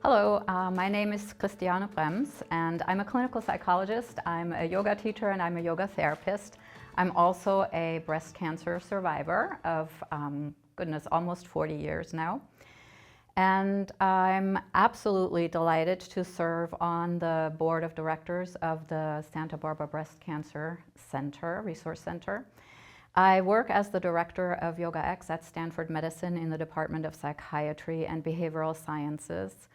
Hello, my name is Christiane Brems, and I'm a clinical psychologist. I'm a yoga teacher and I'm a yoga therapist. I'm also a breast cancer survivor of, almost 40 years now. And I'm absolutely delighted to serve on the board of directors of the Santa Barbara Breast Cancer Center, Resource Center. I work as the director of Yoga X at Stanford Medicine in the Department of Psychiatry and Behavioral Sciences.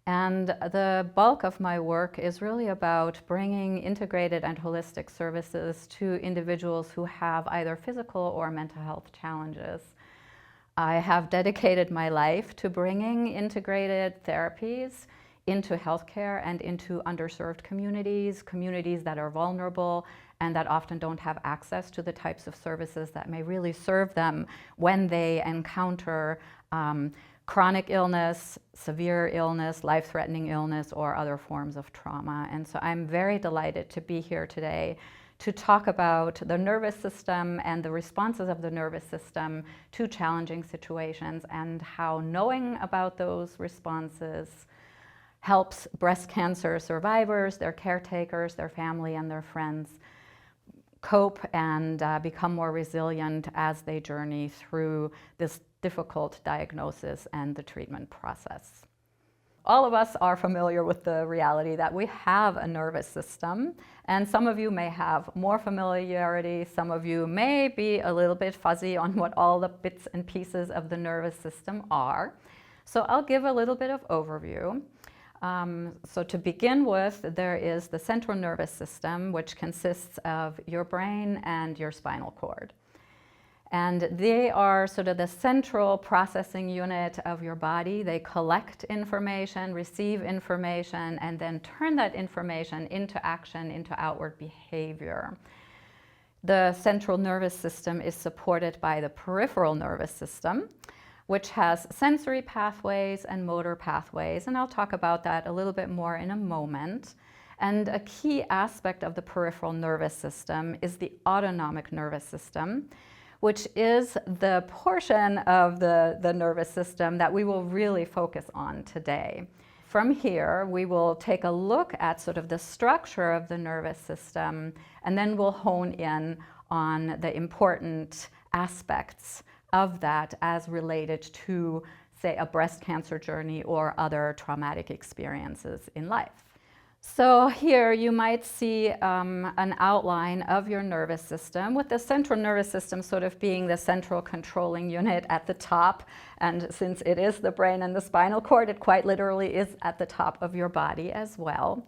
And the bulk of my work is really about bringing integrated and holistic services to individuals who have either physical or mental health challenges. I have dedicated my life to bringing integrated therapies into healthcare and into underserved communities, communities that are vulnerable and that often don't have access to the types of services that may really serve them when they encounter chronic illness, severe illness, life-threatening illness, or other forms of trauma. And so I'm very delighted to be here today to talk about the nervous system and the responses of the nervous system to challenging situations and how knowing about those responses helps breast cancer survivors, their caretakers, their family, and their friends cope and become more resilient as they journey through this difficult diagnosis and the treatment process. All of us are familiar with the reality that we have a nervous system, and some of you may have more familiarity, some of you may be a little bit fuzzy on what all the bits and pieces of the nervous system are. So I'll give a little bit of overview. So to begin with, there is the central nervous system, which consists of your brain and your spinal cord. And they are sort of the central processing unit of your body. They collect information, receive information, and then turn that information into action, into outward behavior. The central nervous system is supported by the peripheral nervous system, which has sensory pathways and motor pathways, and I'll talk about that a little bit more in a moment. And a key aspect of the peripheral nervous system is the autonomic nervous system, which is the portion of the nervous system that we will really focus on today. From here, we will take a look at sort of the structure of the nervous system, and then we'll hone in on the important aspects of that as related to, say, a breast cancer journey or other traumatic experiences in life. So here you might see an outline of your nervous system, with the central nervous system sort of being the central controlling unit at the top. And since it is the brain and the spinal cord, it quite literally is at the top of your body as well.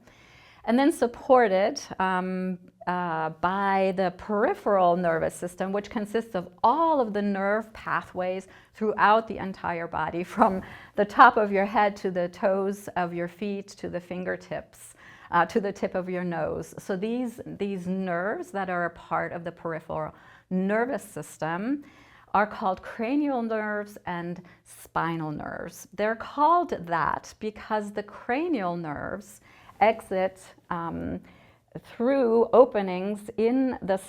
And then supported by the peripheral nervous system, which consists of all of the nerve pathways throughout the entire body, from the top of your head to the toes of your feet to the fingertips, to the tip of your nose. So these nerves that are a part of the peripheral nervous system are called cranial nerves and spinal nerves. They're called that because the cranial nerves exit through openings in the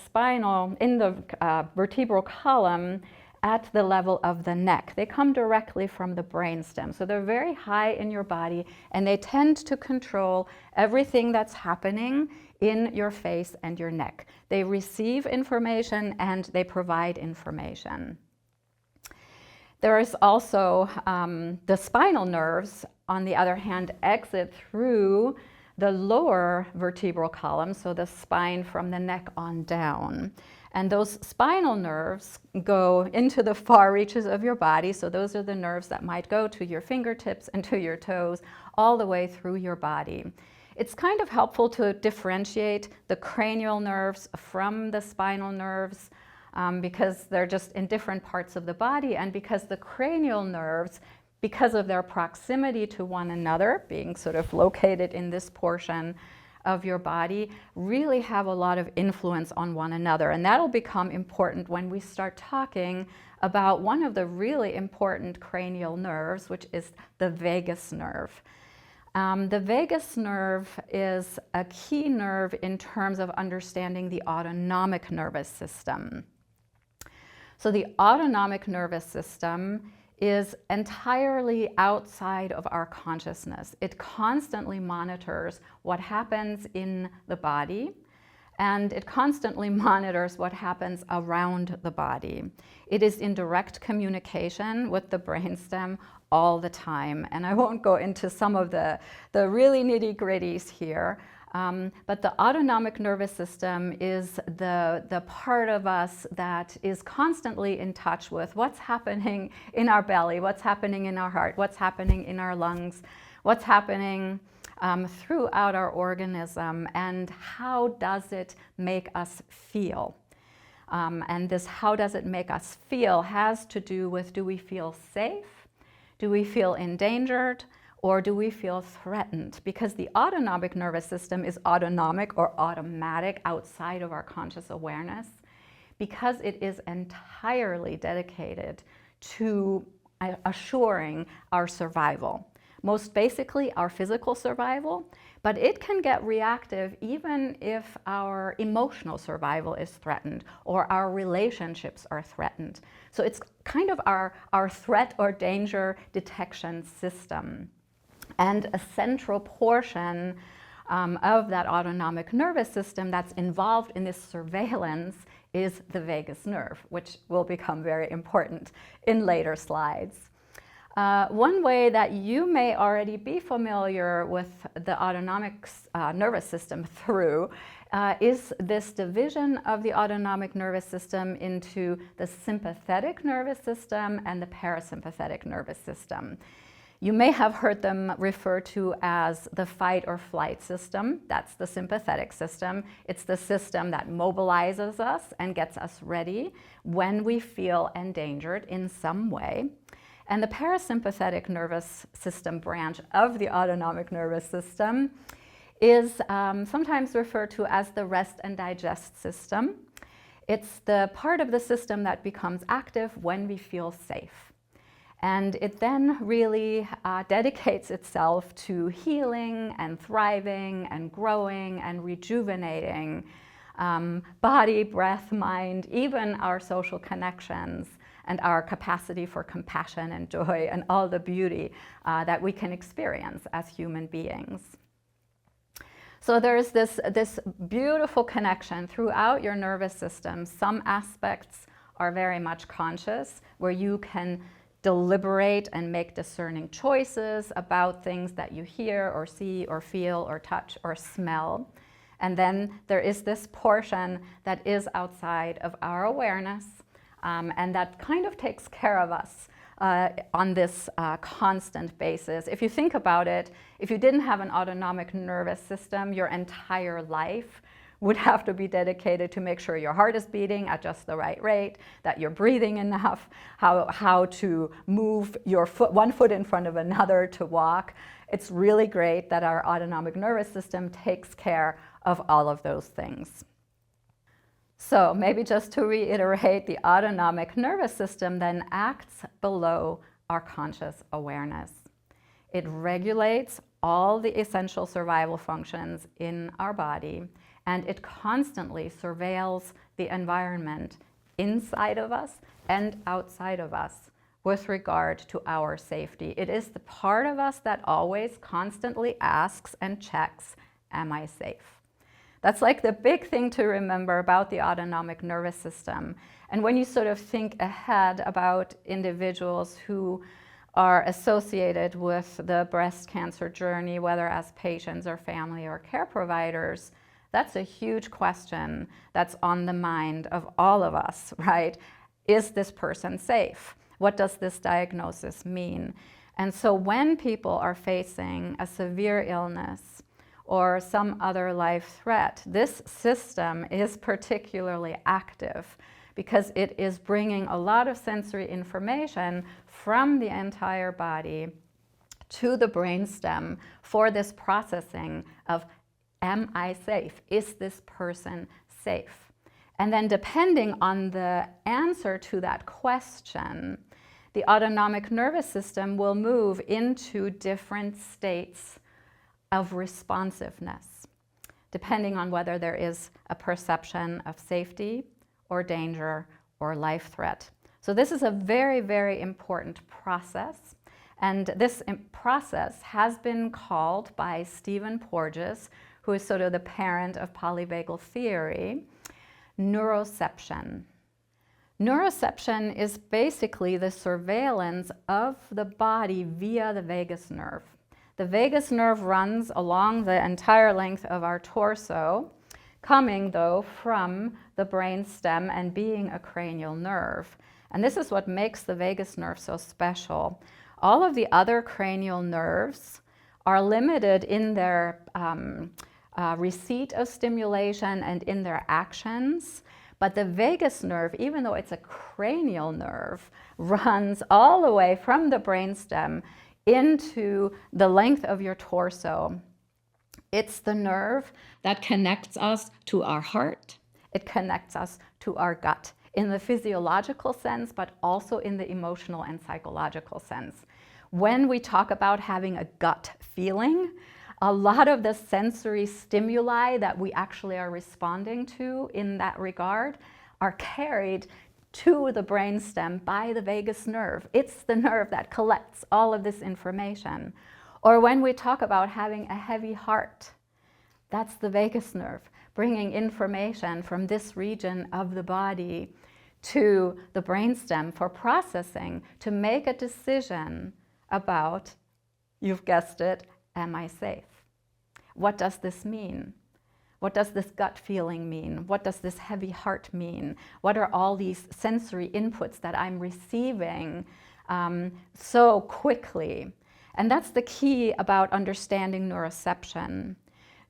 vertebral column at the level of the neck. They come directly from the brainstem. So they're very high in your body, and they tend to control everything that's happening in your face and your neck. They receive information and they provide information. There is also the spinal nerves, on the other hand, exit through the lower vertebral column, so the spine from the neck on down. And those spinal nerves go into the far reaches of your body, so those are the nerves that might go to your fingertips and to your toes, all the way through your body. It's kind of helpful to differentiate the cranial nerves from the spinal nerves because they're just in different parts of the body, and because the cranial nerves, because of their proximity to one another, being sort of located in this portion of your body, really have a lot of influence on one another. And that'll become important when we start talking about one of the really important cranial nerves, which is the vagus nerve. The vagus nerve is a key nerve in terms of understanding the autonomic nervous system. So the autonomic nervous system is entirely outside of our consciousness. It constantly monitors what happens in the body, and it constantly monitors what happens around the body. It is in direct communication with the brainstem all the time. And I won't go into some of the really nitty-gritties here, but the autonomic nervous system is the part of us that is constantly in touch with what's happening in our belly, what's happening in our heart, what's happening in our lungs, what's happening throughout our organism, and how does it make us feel. And this how does it make us feel has to do with, do we feel safe? Do we feel endangered? Or do we feel threatened? Because the autonomic nervous system is autonomic or automatic outside of our conscious awareness, because it is entirely dedicated to assuring our survival. Most basically, our physical survival, but it can get reactive even if our emotional survival is threatened or our relationships are threatened. So it's kind of our threat or danger detection system. And a central portion of that autonomic nervous system that's involved in this surveillance is the vagus nerve, which will become very important in later slides. One way that you may already be familiar with the autonomic nervous system through is this division of the autonomic nervous system into the sympathetic nervous system and the parasympathetic nervous system. You may have heard them referred to as the fight or flight system. That's the sympathetic system. It's the system that mobilizes us and gets us ready when we feel endangered in some way. And the parasympathetic nervous system branch of the autonomic nervous system is sometimes referred to as the rest and digest system. It's the part of the system that becomes active when we feel safe. And it then really dedicates itself to healing and thriving and growing and rejuvenating body, breath, mind, even our social connections and our capacity for compassion and joy and all the beauty that we can experience as human beings. So there's this beautiful connection throughout your nervous system. Some aspects are very much conscious, where you can deliberate and make discerning choices about things that you hear or see or feel or touch or smell. And then there is this portion that is outside of our awareness, and that kind of takes care of us on this constant basis. If you think about it, if you didn't have an autonomic nervous system, your entire life would have to be dedicated to make sure your heart is beating at just the right rate, that you're breathing enough, how to move your foot, one foot in front of another to walk. It's really great that our autonomic nervous system takes care of all of those things. So maybe just to reiterate, the autonomic nervous system then acts below our conscious awareness. It regulates all the essential survival functions in our body, and it constantly surveils the environment inside of us and outside of us with regard to our safety. It is the part of us that always constantly asks and checks, am I safe? That's like the big thing to remember about the autonomic nervous system. And when you sort of think ahead about individuals who are associated with the breast cancer journey, whether as patients or family or care providers, that's a huge question that's on the mind of all of us, right? Is this person safe? What does this diagnosis mean? And so when people are facing a severe illness or some other life threat, this system is particularly active because it is bringing a lot of sensory information from the entire body to the brainstem for this processing of, am I safe? Is this person safe? And then depending on the answer to that question, the autonomic nervous system will move into different states of responsiveness, depending on whether there is a perception of safety or danger or life threat. So this is a very, very important process. And this process has been called by Stephen Porges, who is sort of the parent of polyvagal theory, neuroception. Neuroception is basically the surveillance of the body via the vagus nerve. The vagus nerve runs along the entire length of our torso, coming though from the brainstem and being a cranial nerve. And this is what makes the vagus nerve so special. All of the other cranial nerves are limited in their receipt of stimulation and in their actions. But the vagus nerve, even though it's a cranial nerve, runs all the way from the brainstem into the length of your torso. It's the nerve that connects us to our heart. It connects us to our gut in the physiological sense, but also in the emotional and psychological sense. When we talk about having a gut feeling, a lot of the sensory stimuli that we actually are responding to in that regard are carried to the brainstem by the vagus nerve. It's the nerve that collects all of this information. Or when we talk about having a heavy heart, that's the vagus nerve, bringing information from this region of the body to the brainstem for processing, to make a decision about, you've guessed it, am I safe? What does this mean? What does this gut feeling mean? What does this heavy heart mean? What are all these sensory inputs that I'm receiving so quickly? And that's the key about understanding neuroception.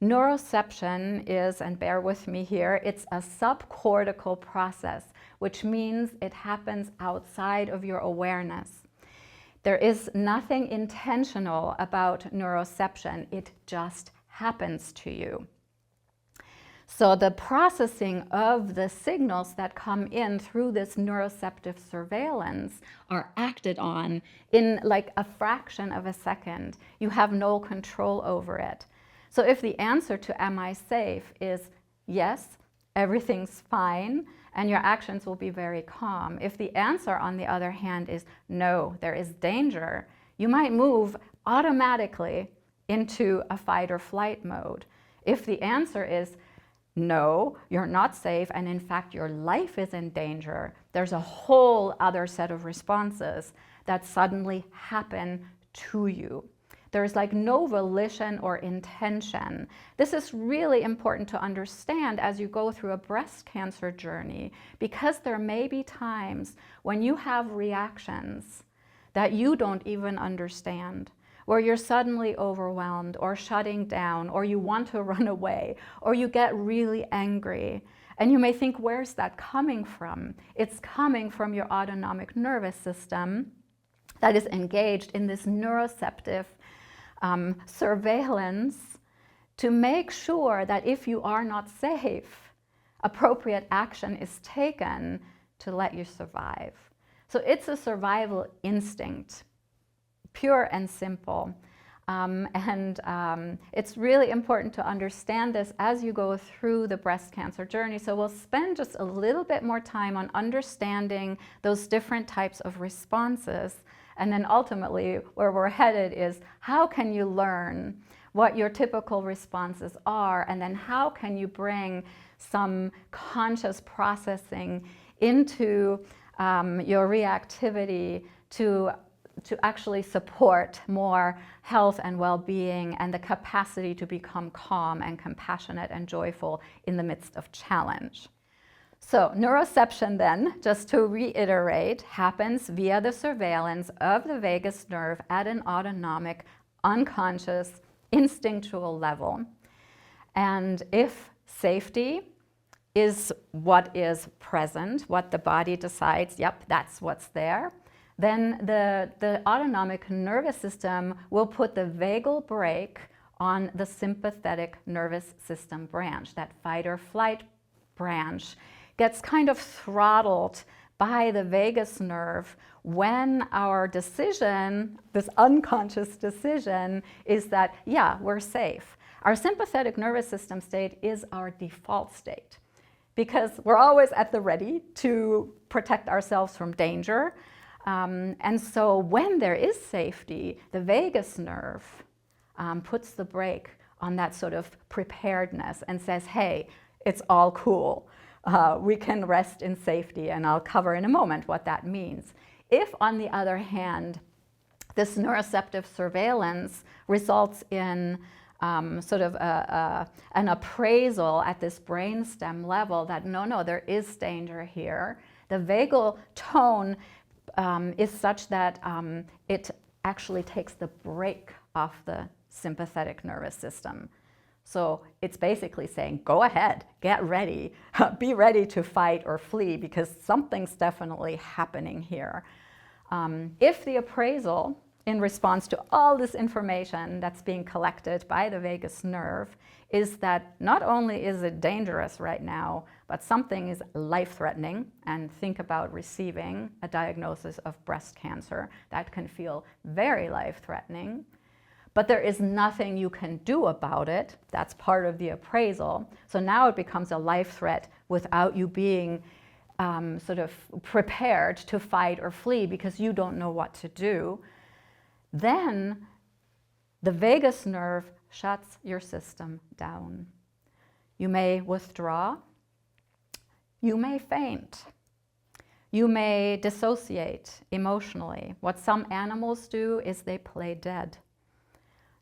Neuroception is, and bear with me here, it's a subcortical process, which means it happens outside of your awareness. There is nothing intentional about neuroception. It just happens to you. So the processing of the signals that come in through this neuroceptive surveillance are acted on in like a fraction of a second. You have no control over it. So if the answer to am I safe is yes, everything's fine, and your actions will be very calm. If the answer, on the other hand, is no, there is danger, you might move automatically into a fight or flight mode. If the answer is no, you're not safe, and in fact your life is in danger, there's a whole other set of responses that suddenly happen to you. There's like no volition or intention. This is really important to understand as you go through a breast cancer journey, because there may be times when you have reactions that you don't even understand, where you're suddenly overwhelmed or shutting down, or you want to run away, or you get really angry. And you may think, where's that coming from? It's coming from your autonomic nervous system that is engaged in this neuroceptive surveillance to make sure that if you are not safe, appropriate action is taken to let you survive. So it's a survival instinct, pure and simple. It's really important to understand this as you go through the breast cancer journey. So we'll spend just a little bit more time on understanding those different types of responses. And then ultimately, where we're headed is, how can you learn what your typical responses are, and then how can you bring some conscious processing into your reactivity to actually support more health and well-being and the capacity to become calm and compassionate and joyful in the midst of challenge. So neuroception then, just to reiterate, happens via the surveillance of the vagus nerve at an autonomic, unconscious, instinctual level. And if safety is what is present, what the body decides, yep, that's what's there, then the autonomic nervous system will put the vagal brake on the sympathetic nervous system branch. That fight or flight branch gets kind of throttled by the vagus nerve when our decision, this unconscious decision, is that, yeah, we're safe. Our sympathetic nervous system state is our default state. because we're always at the ready to protect ourselves from danger. And so when there is safety, the vagus nerve puts the brake on that sort of preparedness and says, hey, it's all cool. We can rest in safety, and I'll cover in a moment what that means. If, on the other hand, this neuroceptive surveillance results in sort of an appraisal at this brainstem level that no, there is danger here, the vagal tone is such that it actually takes the brake off the sympathetic nervous system. So it's basically saying, go ahead, get ready, be ready to fight or flee, because something's definitely happening here. If the appraisal, in response to all this information that's being collected by the vagus nerve, is that not only is it dangerous right now, but something is life-threatening, and think about receiving a diagnosis of breast cancer. That can feel very life-threatening, but there is nothing you can do about it. That's part of the appraisal. So now it becomes a life threat without you being sort of prepared to fight or flee because you don't know what to do. Then the vagus nerve shuts your system down. You may withdraw. You may faint. You may dissociate emotionally. What some animals do is they play dead.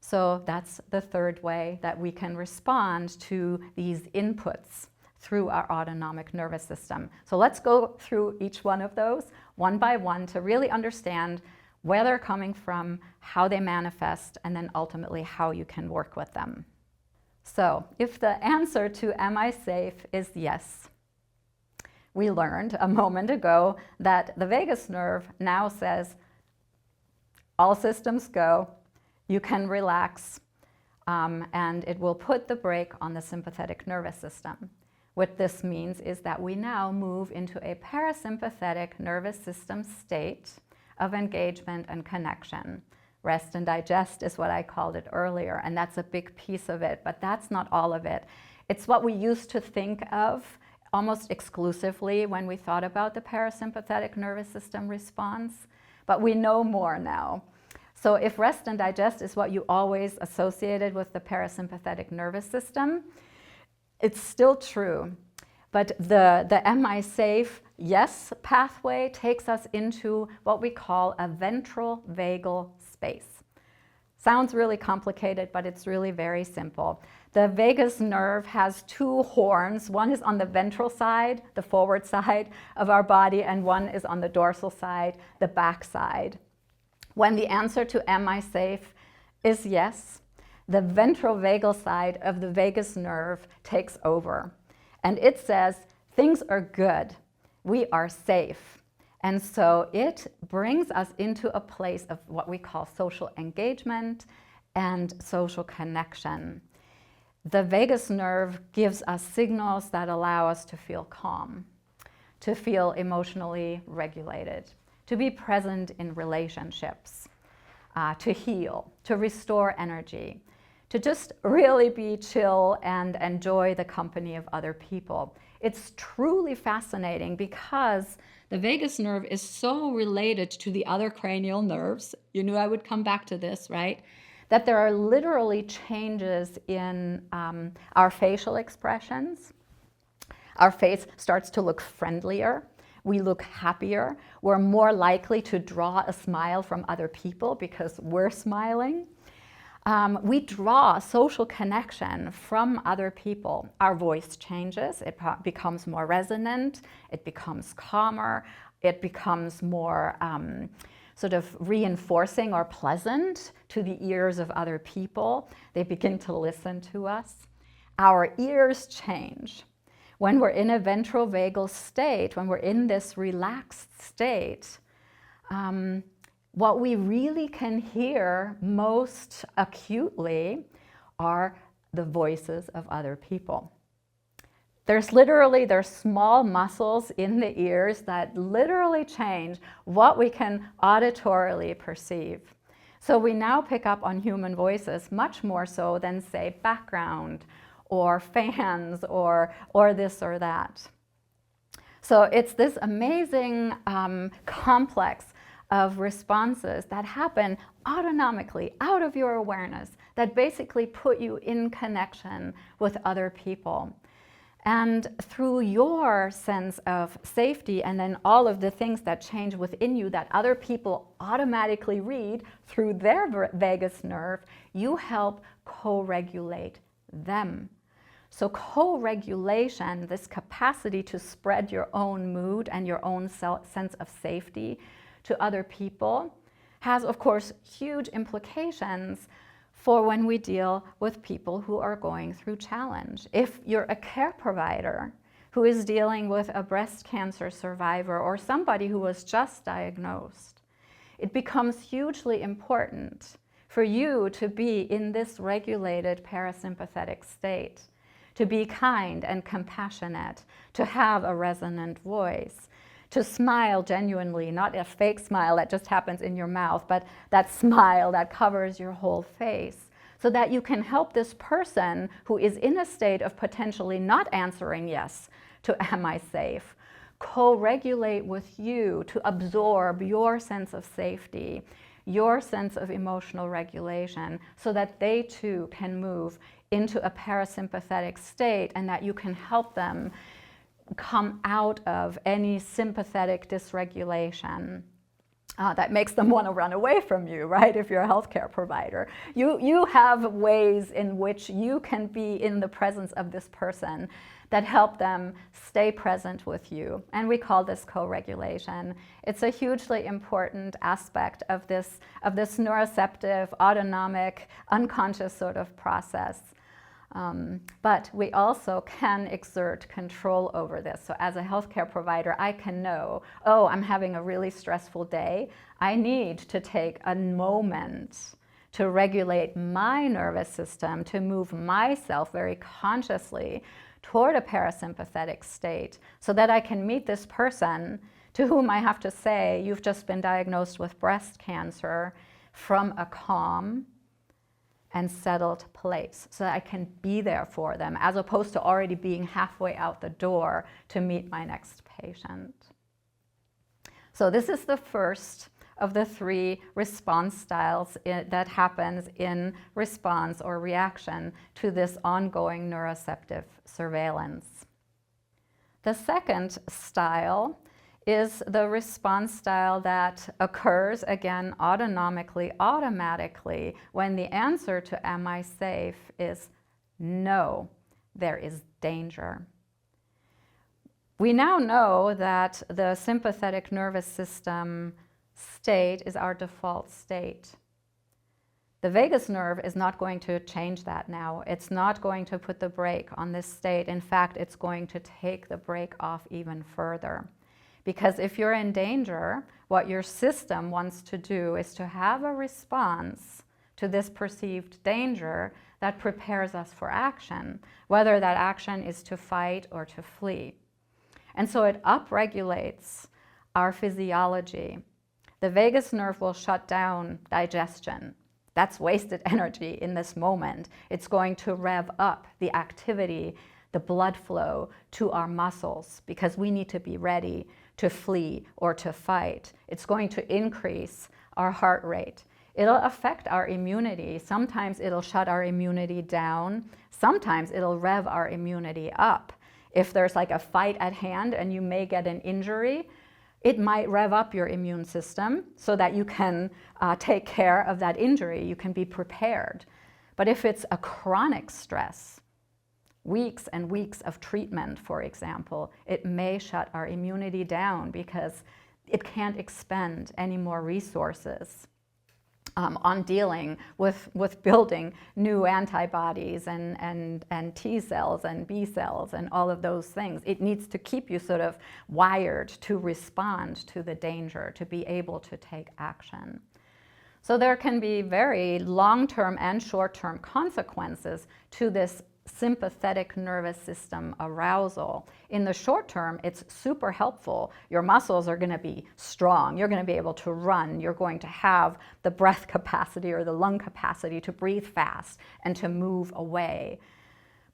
So that's the third way that we can respond to these inputs through our autonomic nervous system. So let's go through each one of those one by one to really understand where they're coming from, how they manifest, and then ultimately how you can work with them. So if the answer to am I safe is yes, we learned a moment ago that the vagus nerve now says, all systems go, you can relax, and it will put the brake on the sympathetic nervous system. What this means is that we now move into a parasympathetic nervous system state of engagement and connection. Rest and digest is what I called it earlier, and that's a big piece of it, but that's not all of it. It's what we used to think of almost exclusively when we thought about the parasympathetic nervous system response, but we know more now. So if rest and digest is what you always associated with the parasympathetic nervous system, it's still true. But the am I safe, yes pathway takes us into what we call a ventral vagal space. Sounds really complicated, but it's really very simple. The vagus nerve has two horns. One is on the ventral side, the forward side of our body, and one is on the dorsal side, the back side. When the answer to am I safe is yes, the ventral vagal side of the vagus nerve takes over. And it says, things are good, we are safe. And so it brings us into a place of what we call social engagement and social connection. The vagus nerve gives us signals that allow us to feel calm, to feel emotionally regulated, to be present in relationships, to heal, to restore energy, to just really be chill and enjoy the company of other people. It's truly fascinating because the vagus nerve is so related to the other cranial nerves. You knew I would come back to this, right? That there are literally changes in our facial expressions. Our face starts to look friendlier. We look happier. We're more likely to draw a smile from other people because we're smiling. We draw social connection from other people. Our voice changes. It becomes more resonant. It becomes calmer. It becomes more sort of reinforcing or pleasant to the ears of other people. They begin to listen to us. Our ears change. When we're in a ventral vagal state, when we're in this relaxed state, what we really can hear most acutely are the voices of other people. There's small muscles in the ears that literally change what we can auditorily perceive. So we now pick up on human voices much more so than, say, background or fans or this or that. So it's this amazing complex of responses that happen autonomically out of your awareness that basically put you in connection with other people. And through your sense of safety and then all of the things that change within you that other people automatically read through their vagus nerve, you help co-regulate them. So co-regulation, this capacity to spread your own mood and your own sense of safety to other people, has of course huge implications for when we deal with people who are going through challenge. If you're a care provider who is dealing with a breast cancer survivor or somebody who was just diagnosed, it becomes hugely important for you to be in this regulated parasympathetic state, to be kind and compassionate, to have a resonant voice, to smile genuinely, not a fake smile that just happens in your mouth, but that smile that covers your whole face, so that you can help this person who is in a state of potentially not answering yes to am I safe, co-regulate with you to absorb your sense of safety, your sense of emotional regulation, so that they too can move into a parasympathetic state and that you can help them come out of any sympathetic dysregulation that makes them want to run away from you, right? If you're a healthcare provider, you have ways in which you can be in the presence of this person that help them stay present with you. And we call this co-regulation. It's a hugely important aspect of this neuroceptive, autonomic, unconscious sort of process. But we also can exert control over this. So as a healthcare provider, I can know, oh, I'm having a really stressful day. I need to take a moment to regulate my nervous system, to move myself very consciously toward a parasympathetic state so that I can meet this person to whom I have to say, you've just been diagnosed with breast cancer, from a calm and settled place, so that I can be there for them, as opposed to already being halfway out the door to meet my next patient. So this is the first of the three response styles that happens in response or reaction to this ongoing neuroceptive surveillance. The second style is the response style that occurs, again, autonomically, automatically, when the answer to am I safe is no, there is danger. We now know that the sympathetic nervous system state is our default state. The vagus nerve is not going to change that now. It's not going to put the brake on this state. In fact, it's going to take the brake off even further. Because if you're in danger, what your system wants to do is to have a response to this perceived danger that prepares us for action, whether that action is to fight or to flee. And so it upregulates our physiology. The vagus nerve will shut down digestion. That's wasted energy in this moment. It's going to rev up the activity, the blood flow to our muscles, because we need to be ready to flee or to fight. It's going to increase our heart rate. It'll affect our immunity. Sometimes it'll shut our immunity down. Sometimes it'll rev our immunity up. If there's like a fight at hand and you may get an injury, it might rev up your immune system so that you can take care of that injury. You can be prepared. But if it's a chronic stress, weeks and weeks of treatment, for example, it may shut our immunity down because it can't expend any more resources on dealing with building new antibodies and T cells and B cells and all of those things. It needs to keep you sort of wired to respond to the danger, to be able to take action. So there can be very long-term and short-term consequences to this sympathetic nervous system arousal. In the short term, it's super helpful. Your muscles are going to be strong. You're going to be able to run. You're going to have the breath capacity or the lung capacity to breathe fast and to move away.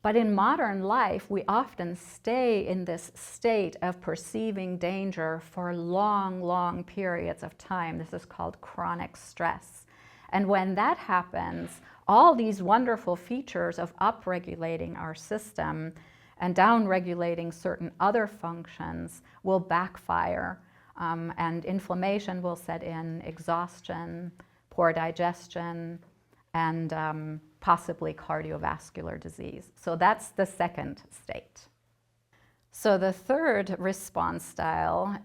But in modern life, we often stay in this state of perceiving danger for long, long periods of time. This is called chronic stress. And when that happens, all these wonderful features of upregulating our system and downregulating certain other functions will backfire, and inflammation will set in, exhaustion, poor digestion, and possibly cardiovascular disease. So that's the second state. So the third response style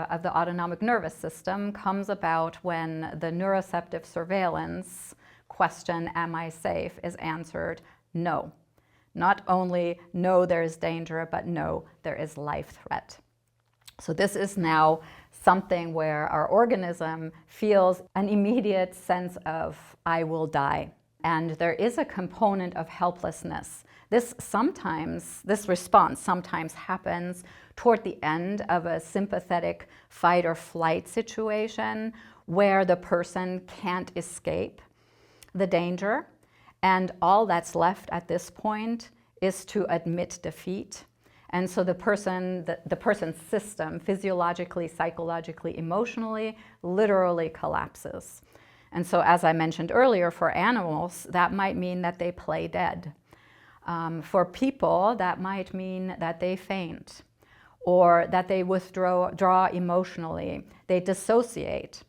of the autonomic nervous system comes about when the neuroceptive surveillance question, am I safe, is answered no. Not only no, there is danger, but no, there is life threat. So this is now something where our organism feels an immediate sense of, I will die. And there is a component of helplessness. This response sometimes happens toward the end of a sympathetic fight or flight situation where the person can't escape the danger, and all that's left at this point is to admit defeat. And so the person's system, physiologically, psychologically, emotionally, literally collapses. And so, as I mentioned earlier, for animals, that might mean that they play dead. For people, that might mean that they faint, or that they withdraw emotionally, they dissociate.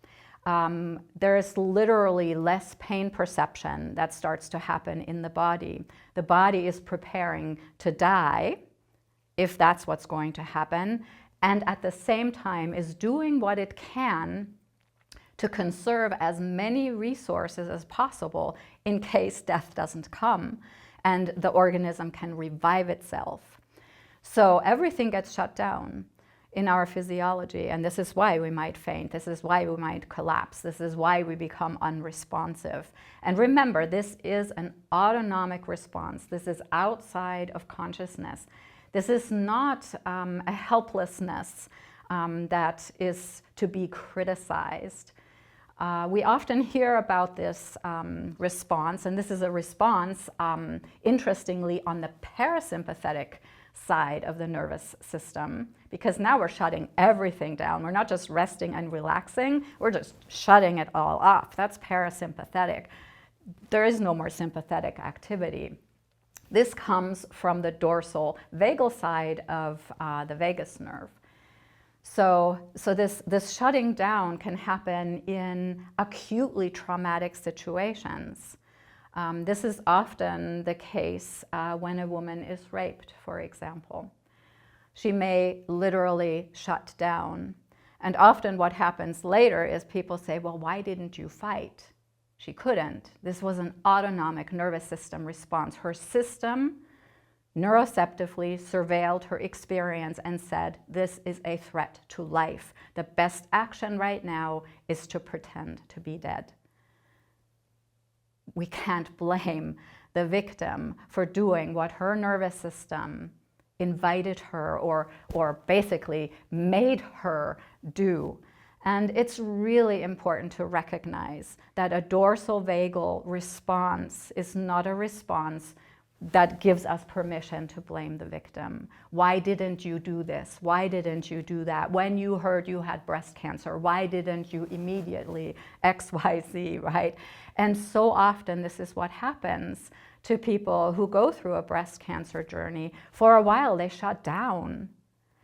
There is literally less pain perception that starts to happen in the body. The body is preparing to die, if that's what's going to happen, and at the same time is doing what it can to conserve as many resources as possible in case death doesn't come and the organism can revive itself. So everything gets shut down in our physiology, and this is why we might faint, this is why we might collapse, this is why we become unresponsive. And remember, this is an autonomic response. This is outside of consciousness. This is not a helplessness that is to be criticized. We often hear about this response, and this is a response, interestingly, on the parasympathetic side of the nervous system, because now we're shutting everything down. We're not just resting and relaxing, we're just shutting it all off. That's parasympathetic. There is no more sympathetic activity. This comes from the dorsal vagal side of the vagus nerve. So this shutting down can happen in acutely traumatic situations. This is often the case when a woman is raped, for example. She may literally shut down. And often what happens later is people say, well, why didn't you fight? She couldn't. This was an autonomic nervous system response. Her system neuroceptively surveilled her experience and said, this is a threat to life. The best action right now is to pretend to be dead. We can't blame the victim for doing what her nervous system invited her or basically made her do. And it's really important to recognize that a dorsal vagal response is not a response that gives us permission to blame the victim. Why didn't you do this? Why didn't you do that? When you heard you had breast cancer, why didn't you immediately X, Y, Z, right? And so often this is what happens to people who go through a breast cancer journey. For a while they shut down.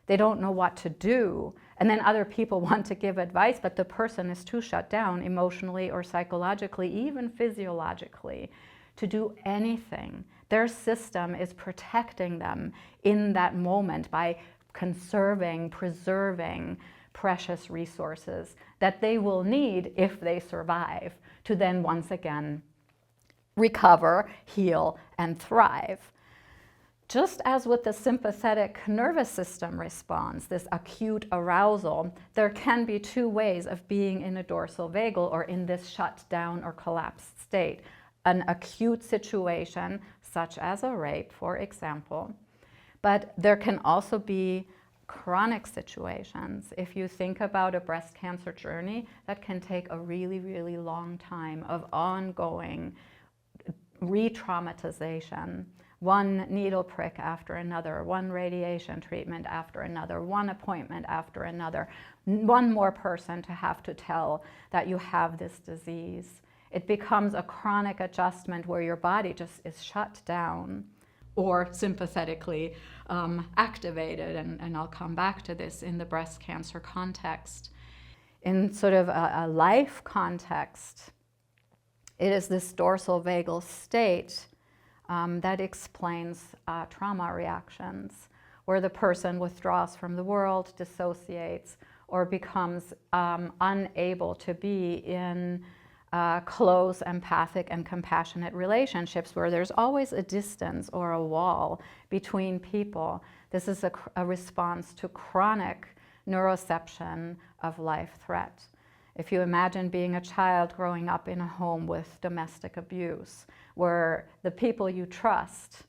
They don't know what to do. And then other people want to give advice, but the person is too shut down emotionally or psychologically, even physiologically, to do anything. Their system is protecting them in that moment by conserving, preserving precious resources that they will need if they survive to then once again recover, heal, and thrive. Just as with the sympathetic nervous system response, this acute arousal, there can be two ways of being in a dorsal vagal or in this shut down or collapsed state. An acute situation, such as a rape, for example, but there can also be chronic situations. If you think about a breast cancer journey, that can take a really, really long time of ongoing re-traumatization, one needle prick after another, one radiation treatment after another, one appointment after another, one more person to have to tell that you have this disease. It becomes a chronic adjustment where your body just is shut down or sympathetically activated, and I'll come back to this in the breast cancer context. In sort of a life context, it is this dorsal vagal state that explains trauma reactions, where the person withdraws from the world, dissociates, or becomes unable to be in close, empathic, and compassionate relationships where there's always a distance or a wall between people. This is a response to chronic neuroception of life threat. If you imagine being a child growing up in a home with domestic abuse, where the people you trust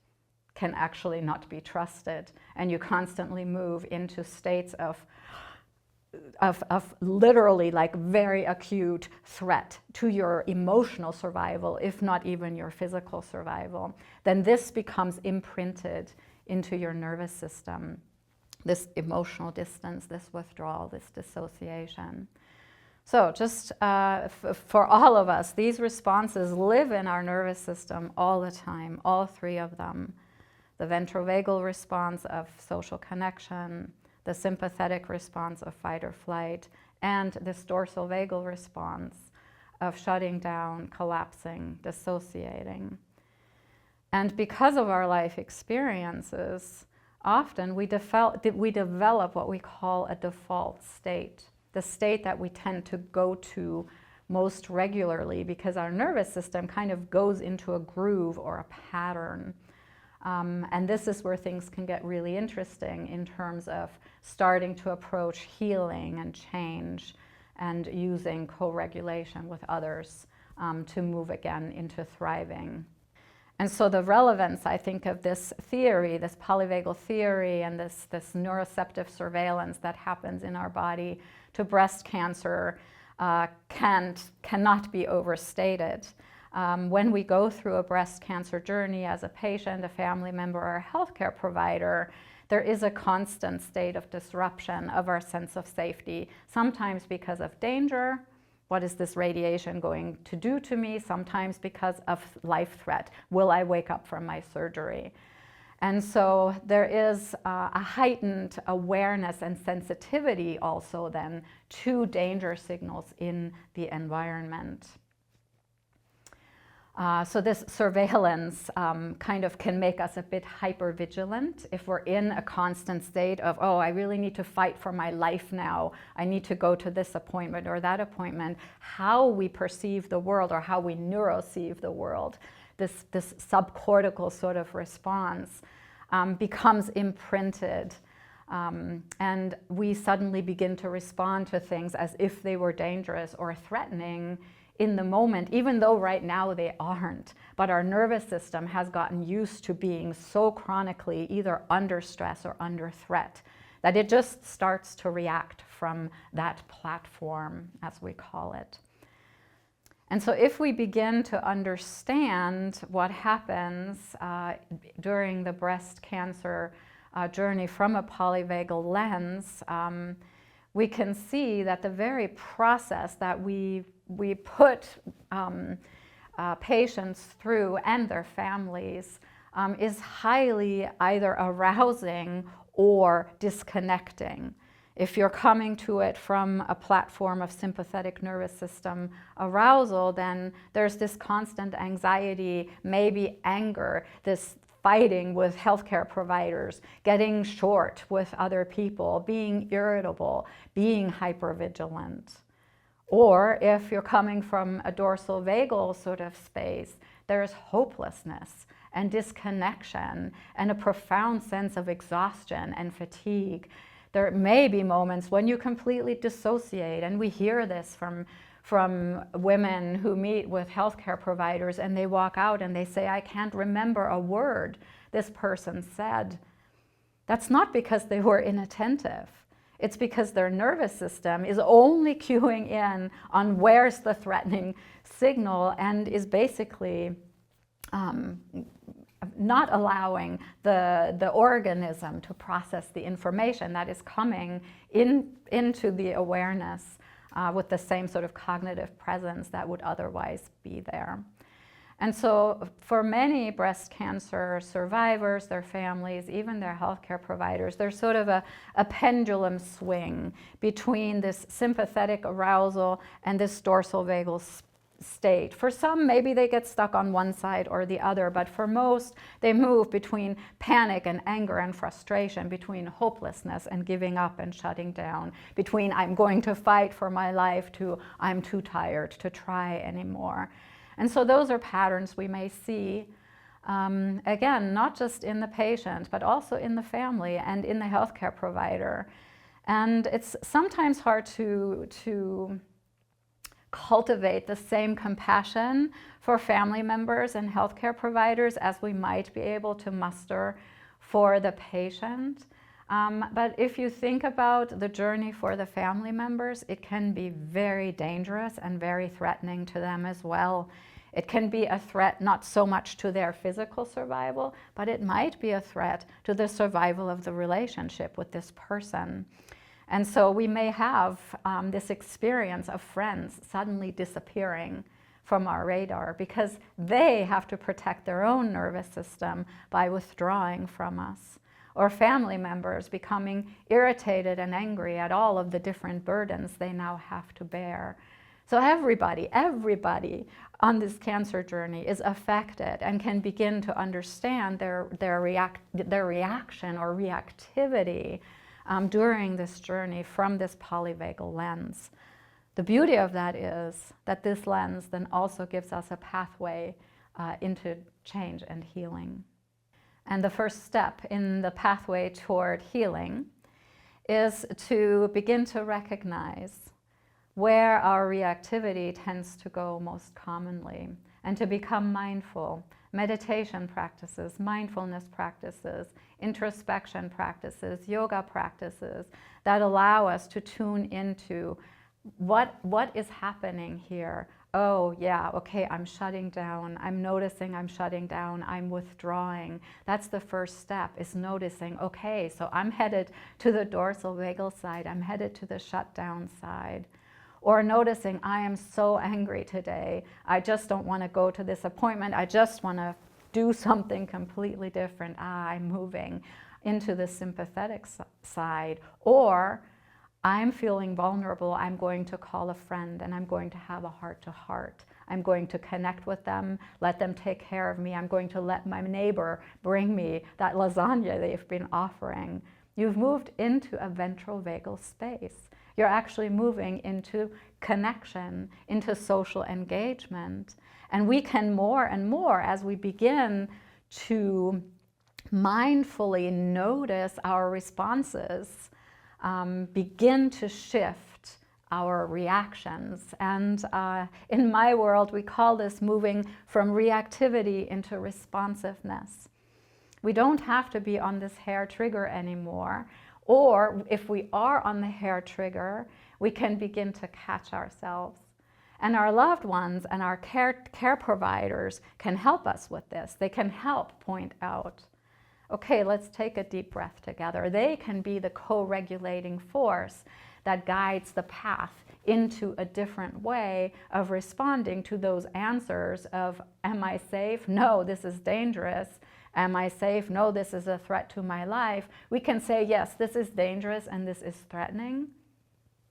can actually not be trusted, and you constantly move into states of literally like very acute threat to your emotional survival, if not even your physical survival, then this becomes imprinted into your nervous system. This emotional distance, this withdrawal, this dissociation. So just for all of us, these responses live in our nervous system all the time, all three of them. The ventrovagal response of social connection, the sympathetic response of fight or flight, and this dorsal vagal response of shutting down, collapsing, dissociating. And because of our life experiences, often we develop what we call a default state, the state that we tend to go to most regularly because our nervous system kind of goes into a groove or a pattern. And this is where things can get really interesting in terms of starting to approach healing and change and using co-regulation with others to move again into thriving. And so the relevance, I think, of this theory, this polyvagal theory, and this neuroceptive surveillance that happens in our body to breast cancer cannot be overstated. When we go through a breast cancer journey as a patient, a family member, or a healthcare provider, there is a constant state of disruption of our sense of safety, sometimes because of danger. What is this radiation going to do to me? Sometimes because of life threat. Will I wake up from my surgery? And so there is a heightened awareness and sensitivity also then to danger signals in the environment. So this surveillance kind of can make us a bit hypervigilant if we're in a constant state of, oh, I really need to fight for my life now. I need to go to this appointment or that appointment. How we perceive the world or how we neuroceive the world, this subcortical sort of response becomes imprinted. And we suddenly begin to respond to things as if they were dangerous or threatening in the moment, even though right now they aren't. But our nervous system has gotten used to being so chronically either under stress or under threat that it just starts to react from that platform, as we call it. And so if we begin to understand what happens during the breast cancer journey from a polyvagal lens, we can see that the very process that we put patients through and their families is highly either arousing or disconnecting. If you're coming to it from a platform of sympathetic nervous system arousal, then there's this constant anxiety, maybe anger, this fighting with healthcare providers, getting short with other people, being irritable, being hypervigilant. Or if you're coming from a dorsal vagal sort of space, there's hopelessness and disconnection and a profound sense of exhaustion and fatigue. There may be moments when you completely dissociate, and we hear this from women who meet with healthcare providers and they walk out and they say, I can't remember a word this person said. That's not because they were inattentive. It's because their nervous system is only cueing in on where's the threatening signal and is basically not allowing the organism to process the information that is coming into the awareness with the same sort of cognitive presence that would otherwise be there. And so for many breast cancer survivors, their families, even their healthcare providers, there's sort of a pendulum swing between this sympathetic arousal and this dorsal vagal state. For some, maybe they get stuck on one side or the other, but for most, they move between panic and anger and frustration, between hopelessness and giving up and shutting down, between I'm going to fight for my life to I'm too tired to try anymore. And so those are patterns we may see, again, not just in the patient, but also in the family and in the healthcare provider. And it's sometimes hard to cultivate the same compassion for family members and healthcare providers as we might be able to muster for the patient. But if you think about the journey for the family members, it can be very dangerous and very threatening to them as well. It can be a threat not so much to their physical survival, but it might be a threat to the survival of the relationship with this person. And so we may have this experience of friends suddenly disappearing from our radar because they have to protect their own nervous system by withdrawing from us. Or family members becoming irritated and angry at all of the different burdens they now have to bear. So everybody on this cancer journey is affected and can begin to understand their reaction or reactivity during this journey from this polyvagal lens. The beauty of that is that this lens then also gives us a pathway into change and healing. And the first step in the pathway toward healing is to begin to recognize where our reactivity tends to go most commonly and to become mindful. Meditation practices, mindfulness practices, introspection practices, yoga practices that allow us to tune into what is happening here. Oh yeah, okay, I'm shutting down. I'm noticing I'm shutting down. I'm withdrawing. That's the first step, is noticing, okay, so I'm headed to the dorsal vagal side. I'm headed to the shutdown side. Or noticing, I am so angry today. I just don't want to go to this appointment. I just want to do something completely different. I'm moving into the sympathetic side. Or I'm feeling vulnerable. I'm going to call a friend and I'm going to have a heart-to-heart. I'm going to connect with them, let them take care of me. I'm going to let my neighbor bring me that lasagna they've been offering. You've moved into a ventral vagal space. You're actually moving into connection, into social engagement. And we can more and more, as we begin to mindfully notice our responses, begin to shift our reactions. And in my world, we call this moving from reactivity into responsiveness. We don't have to be on this hair trigger anymore. Or if we are on the hair trigger, we can begin to catch ourselves. And our loved ones and our care providers can help us with this. They can help point out, okay, let's take a deep breath together. They can be the co-regulating force that guides the path into a different way of responding to those answers of, am I safe? No, this is dangerous. Am I safe? No, this is a threat to my life. We can say, yes, this is dangerous and this is threatening,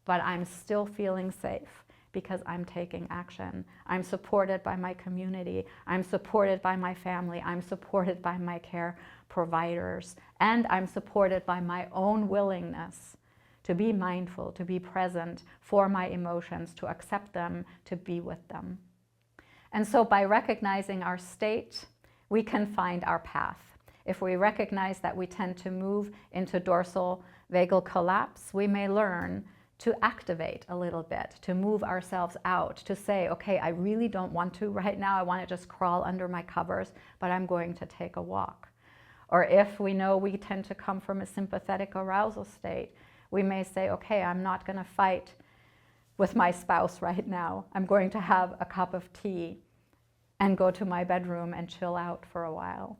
but I'm still feeling safe because I'm taking action. I'm supported by my community. I'm supported by my family. I'm supported by my care providers. And I'm supported by my own willingness to be mindful, to be present for my emotions, to accept them, to be with them. And so by recognizing our state, we can find our path. If we recognize that we tend to move into dorsal vagal collapse, we may learn to activate a little bit, to move ourselves out, to say, okay, I really don't want to right now. I want to just crawl under my covers, but I'm going to take a walk. Or if we know we tend to come from a sympathetic arousal state, we may say, okay, I'm not going to fight with my spouse right now. I'm going to have a cup of tea and go to my bedroom and chill out for a while.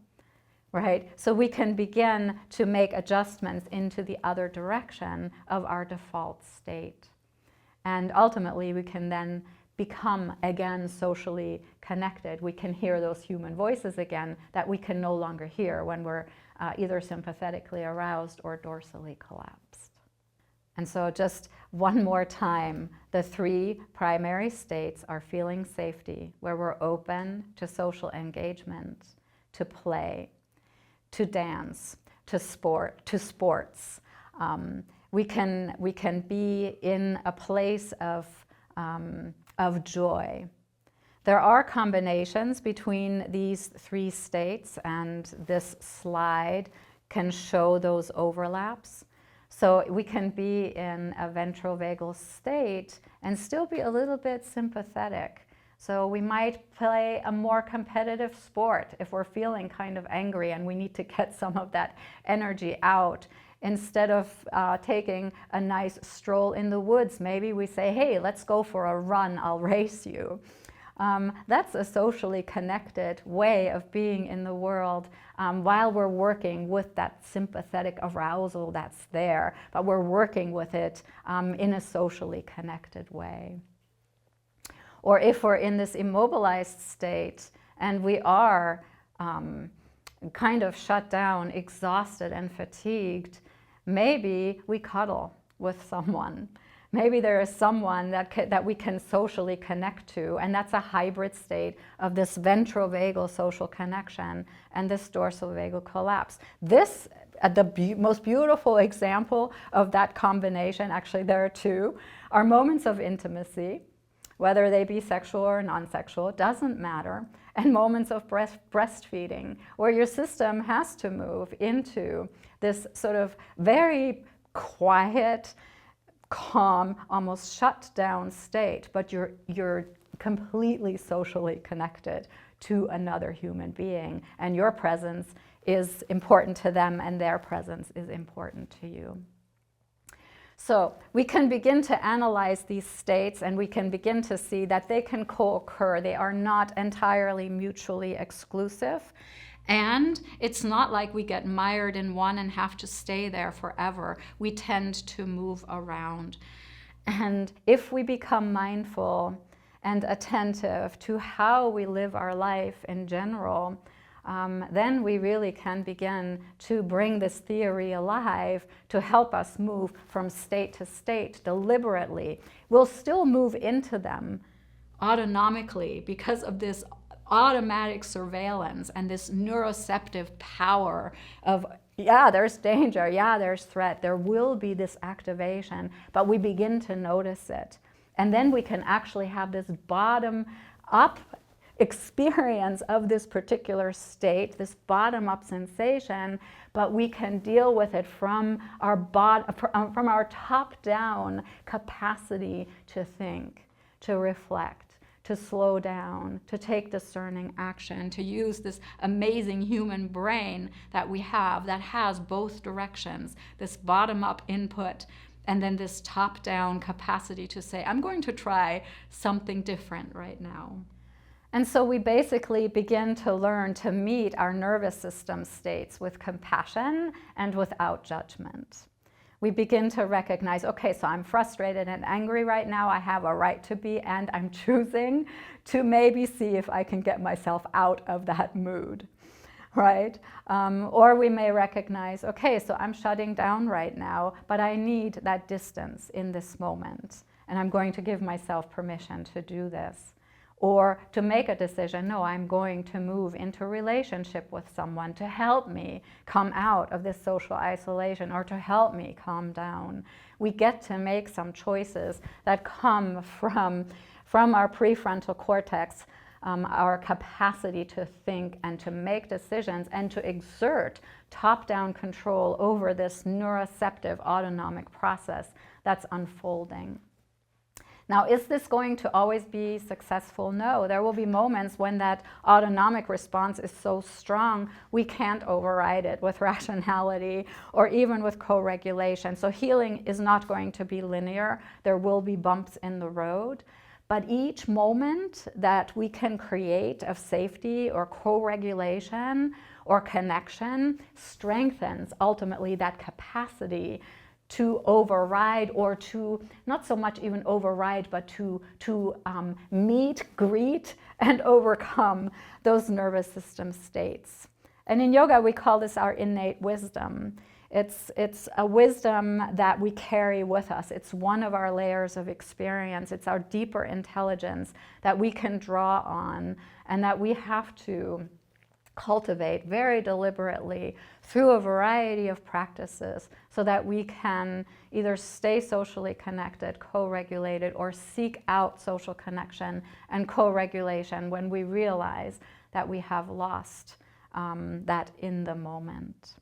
right? So we can begin to make adjustments into the other direction of our default state. And ultimately, we can then become again socially connected. We can hear those human voices again that we can no longer hear when we're either sympathetically aroused or dorsally collapsed. And so just one more time, the three primary states are feeling safety, where we're open to social engagement, to play, to dance, to sports. We can be in a place of joy. There are combinations between these three states, and this slide can show those overlaps. So we can be in a ventrovagal state and still be a little bit sympathetic. So we might play a more competitive sport if we're feeling kind of angry and we need to get some of that energy out. Instead of taking a nice stroll in the woods, maybe we say, hey, let's go for a run, I'll race you. That's a socially connected way of being in the world while we're working with that sympathetic arousal that's there, but we're working with it in a socially connected way. Or if we're in this immobilized state and we are kind of shut down, exhausted and fatigued, maybe we cuddle with someone. Maybe there is someone that we can socially connect to, and that's a hybrid state of this ventrovagal social connection and this dorsal vagal collapse. This, the most beautiful example of that combination, actually there are two, are moments of intimacy, whether they be sexual or non-sexual, doesn't matter, and moments of breastfeeding, where your system has to move into this sort of very quiet, calm, almost shut down state, but you're completely socially connected to another human being, and your presence is important to them and their presence is important to you. So we can begin to analyze these states, and we can begin to see that they can co-occur. They are not entirely mutually exclusive. And it's not like we get mired in one and have to stay there forever. We tend to move around. And if we become mindful and attentive to how we live our life in general, then we really can begin to bring this theory alive to help us move from state to state deliberately. We'll still move into them autonomically because of this automatic surveillance and this neuroceptive power of, yeah, there's danger, yeah, there's threat, there will be this activation, but we begin to notice it. And then we can actually have this bottom-up experience of this particular state, this bottom-up sensation, but we can deal with it from our top-down capacity to think, to reflect, to slow down, to take discerning action, to use this amazing human brain that we have that has both directions, this bottom-up input and then this top-down capacity to say, I'm going to try something different right now. And so we basically begin to learn to meet our nervous system states with compassion and without judgment. We begin to recognize, okay, so I'm frustrated and angry right now, I have a right to be, and I'm choosing to maybe see if I can get myself out of that mood, right? Or we may recognize, okay, so I'm shutting down right now, but I need that distance in this moment, and I'm going to give myself permission to do this. Or to make a decision, no, I'm going to move into relationship with someone to help me come out of this social isolation or to help me calm down. We get to make some choices that come from our prefrontal cortex, our capacity to think and to make decisions and to exert top-down control over this neuroceptive autonomic process that's unfolding. Now, is this going to always be successful? No. There will be moments when that autonomic response is so strong we can't override it with rationality or even with co-regulation. So healing is not going to be linear. There will be bumps in the road. But each moment that we can create of safety or co-regulation or connection strengthens ultimately that capacity to override, or to not so much even override, but to meet, greet, and overcome those nervous system states. And in yoga, we call this our innate wisdom. It's a wisdom that we carry with us. It's one of our layers of experience. It's our deeper intelligence that we can draw on and that we have to cultivate very deliberately through a variety of practices so that we can either stay socially connected, co-regulated, or seek out social connection and co-regulation when we realize that we have lost that in the moment.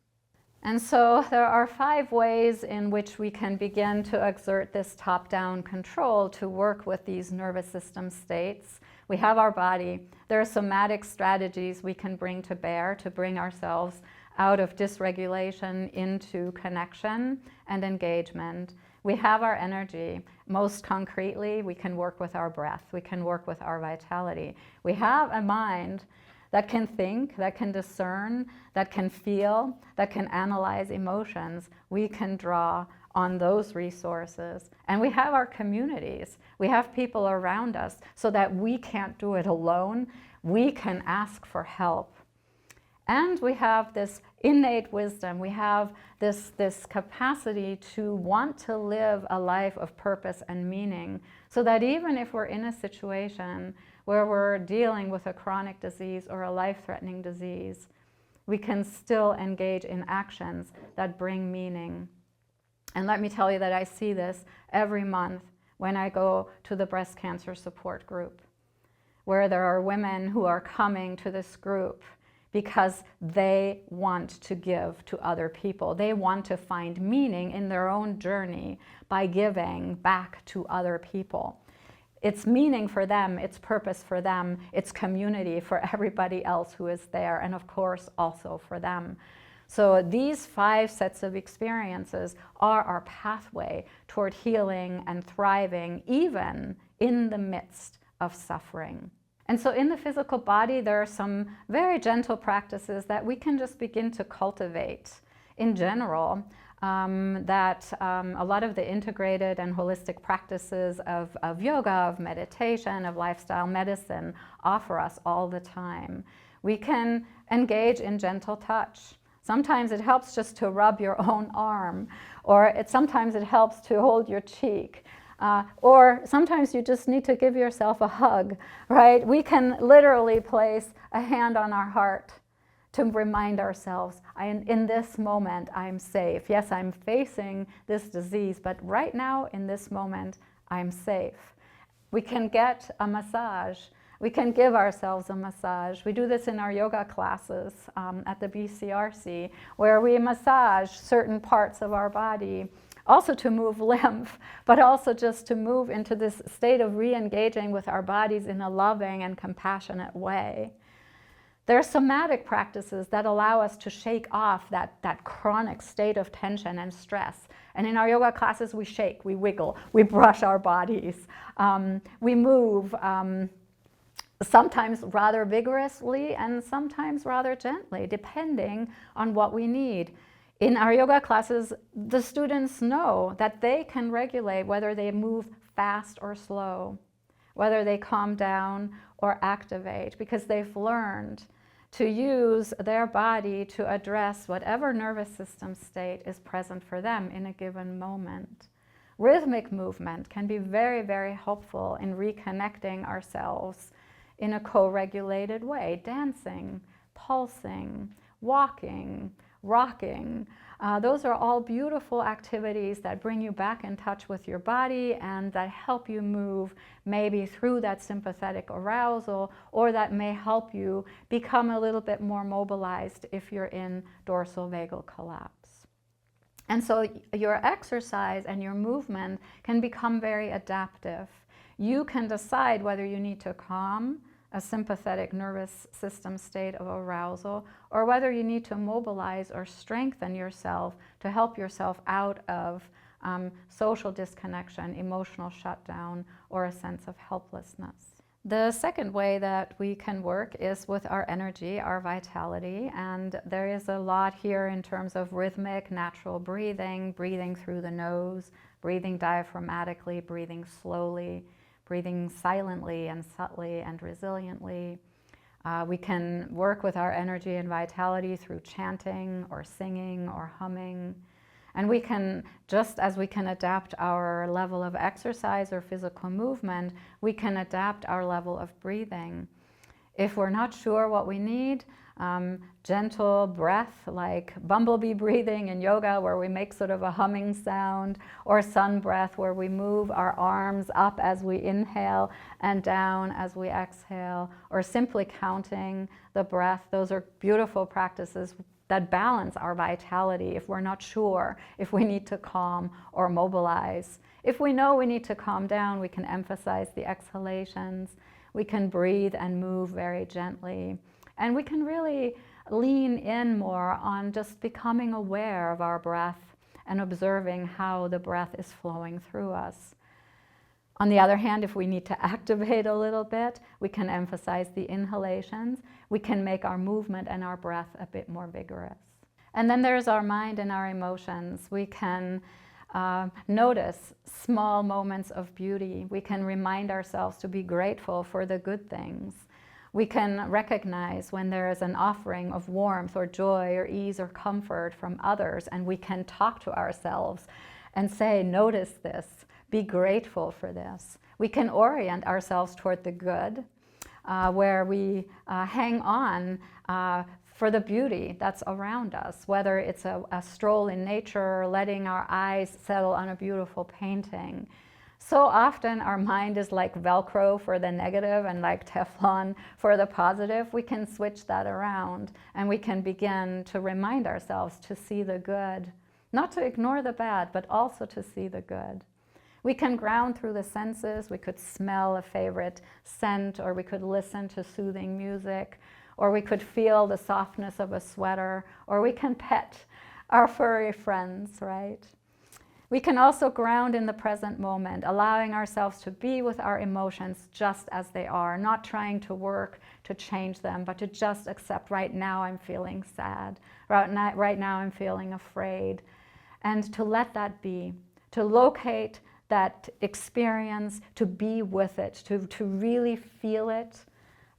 And so there are 5 ways in which we can begin to exert this top-down control to work with these nervous system states. We have our body. There are somatic strategies we can bring to bear to bring ourselves out of dysregulation into connection and engagement. We have our energy. Most concretely, we can work with our breath. We can work with our vitality. We have a mind that can think, that can discern, that can feel, that can analyze emotions. We can draw on those resources. And we have our communities. We have people around us so that we can't do it alone. We can ask for help. And we have this innate wisdom. We have this capacity to want to live a life of purpose and meaning, so that even if we're in a situation where we're dealing with a chronic disease or a life-threatening disease, we can still engage in actions that bring meaning. And let me tell you that I see this every month when I go to the breast cancer support group, where there are women who are coming to this group because they want to give to other people. They want to find meaning in their own journey by giving back to other people. It's meaning for them, it's purpose for them, it's community for everybody else who is there, and of course also for them. So these 5 sets of experiences are our pathway toward healing and thriving, even in the midst of suffering. And so in the physical body, there are some very gentle practices that we can just begin to cultivate in general. A lot of the integrated and holistic practices of yoga, of meditation, of lifestyle medicine offer us all the time. We can engage in gentle touch. Sometimes it helps just to rub your own arm, or sometimes it helps to hold your cheek. Or sometimes you just need to give yourself a hug, right? We can literally place a hand on our heart to remind ourselves, in this moment, I'm safe. Yes, I'm facing this disease, but right now, in this moment, I'm safe. We can get a massage. We can give ourselves a massage. We do this in our yoga classes at the BCRC, where we massage certain parts of our body, also to move lymph, but also just to move into this state of re-engaging with our bodies in a loving and compassionate way. There are somatic practices that allow us to shake off that chronic state of tension and stress. And in our yoga classes, we shake, we wiggle, we brush our bodies, we move, sometimes rather vigorously and sometimes rather gently, depending on what we need. In our yoga classes, the students know that they can regulate whether they move fast or slow, whether they calm down or activate, because they've learned to use their body to address whatever nervous system state is present for them in a given moment. Rhythmic movement can be very, very helpful in reconnecting ourselves in a co-regulated way. Dancing, pulsing, walking, rocking. Those are all beautiful activities that bring you back in touch with your body and that help you move maybe through that sympathetic arousal, or that may help you become a little bit more mobilized if you're in dorsal vagal collapse. And so your exercise and your movement can become very adaptive. You can decide whether you need to calm a sympathetic nervous system state of arousal, or whether you need to mobilize or strengthen yourself to help yourself out of social disconnection, emotional shutdown, or a sense of helplessness. The second way that we can work is with our energy, our vitality, and there is a lot here in terms of rhythmic, natural breathing, breathing through the nose, breathing diaphragmatically, breathing slowly, breathing silently and subtly and resiliently. We can work with our energy and vitality through chanting or singing or humming. And we can, just as we can adapt our level of exercise or physical movement, we can adapt our level of breathing. If we're not sure what we need, gentle breath like bumblebee breathing in yoga where we make sort of a humming sound, or sun breath where we move our arms up as we inhale and down as we exhale, or simply counting the breath. Those are beautiful practices that balance our vitality if we're not sure if we need to calm or mobilize. If we know we need to calm down, we can emphasize the exhalations. We can breathe and move very gently. And we can really lean in more on just becoming aware of our breath and observing how the breath is flowing through us. On the other hand, if we need to activate a little bit, we can emphasize the inhalations. We can make our movement and our breath a bit more vigorous. And then there's our mind and our emotions. We can notice small moments of beauty. We can remind ourselves to be grateful for the good things. We can recognize when there is an offering of warmth or joy or ease or comfort from others, and we can talk to ourselves and say, notice this, be grateful for this. We can orient ourselves toward the good, where we hang on for the beauty that's around us, whether it's a stroll in nature or letting our eyes settle on a beautiful painting. So often our mind is like Velcro for the negative and like Teflon for the positive. We can switch that around and we can begin to remind ourselves to see the good, not to ignore the bad, but also to see the good. We can ground through the senses. We could smell a favorite scent, or we could listen to soothing music, or we could feel the softness of a sweater, or we can pet our furry friends, right? We can also ground in the present moment, allowing ourselves to be with our emotions just as they are, not trying to work to change them, but to just accept right now I'm feeling sad, right now I'm feeling afraid, and to let that be, to locate that experience, to be with it, to really feel it,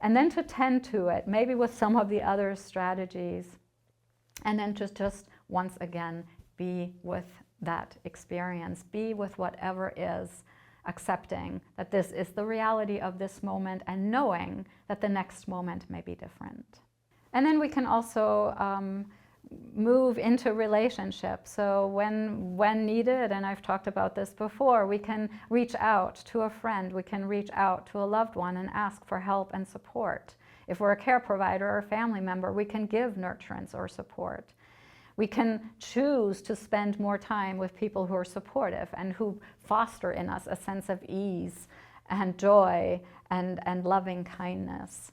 and then to tend to it, maybe with some of the other strategies, and then just once again be with that experience, be with whatever is, accepting that this is the reality of this moment and knowing that the next moment may be different. And then we can also move into relationships. So when needed, and I've talked about this before, we can reach out to a friend, we can reach out to a loved one and ask for help and support. If we're a care provider or a family member, we can give nurturance or support. We can choose to spend more time with people who are supportive and who foster in us a sense of ease and joy and loving kindness.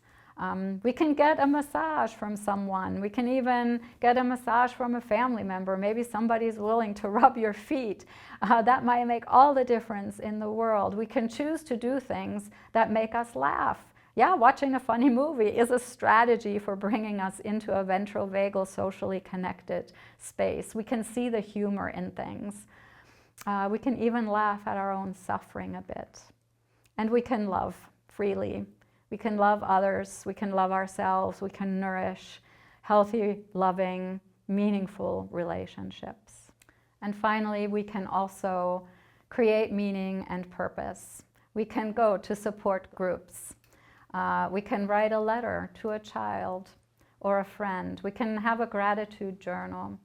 We can get a massage from someone. We can even get a massage from a family member. Maybe somebody's willing to rub your feet. That might make all the difference in the world. We can choose to do things that make us laugh. Yeah, watching a funny movie is a strategy for bringing us into a ventral vagal socially connected space. We can see the humor in things. We can even laugh at our own suffering a bit. And we can love freely. We can love others, we can love ourselves, we can nourish healthy, loving, meaningful relationships. And finally, we can also create meaning and purpose. We can go to support groups. We can write a letter to a child or a friend. We can have a gratitude journal.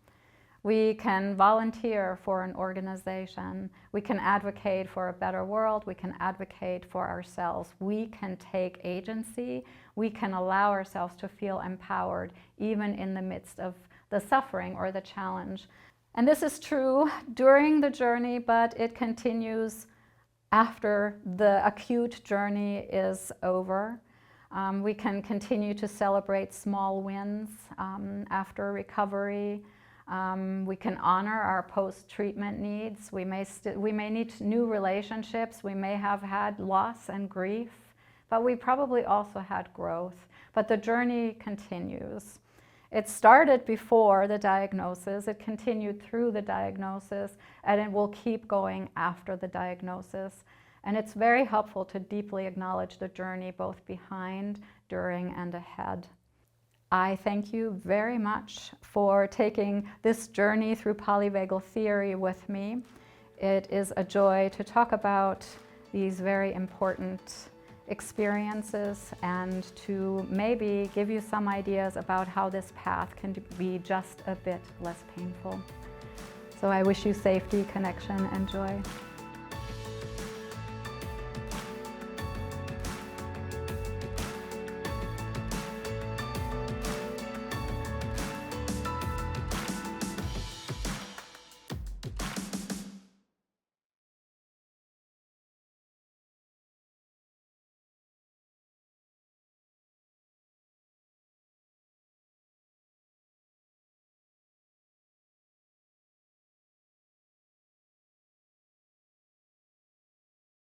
We can volunteer for an organization. We can advocate for a better world. We can advocate for ourselves. We can take agency. We can allow ourselves to feel empowered even in the midst of the suffering or the challenge. And this is true during the journey, but it continues after the acute journey is over. We can continue to celebrate small wins after recovery. We can honor our post-treatment needs. We may need new relationships. We may have had loss and grief. but we probably also had growth. But the journey continues. It started before the diagnosis, it continued through the diagnosis, and it will keep going after the diagnosis. And it's very helpful to deeply acknowledge the journey both behind, during, and ahead. I thank you very much for taking this journey through polyvagal theory with me. It is a joy to talk about these very important experiences and to maybe give you some ideas about how this path can be just a bit less painful. So I wish you safety, connection, and joy.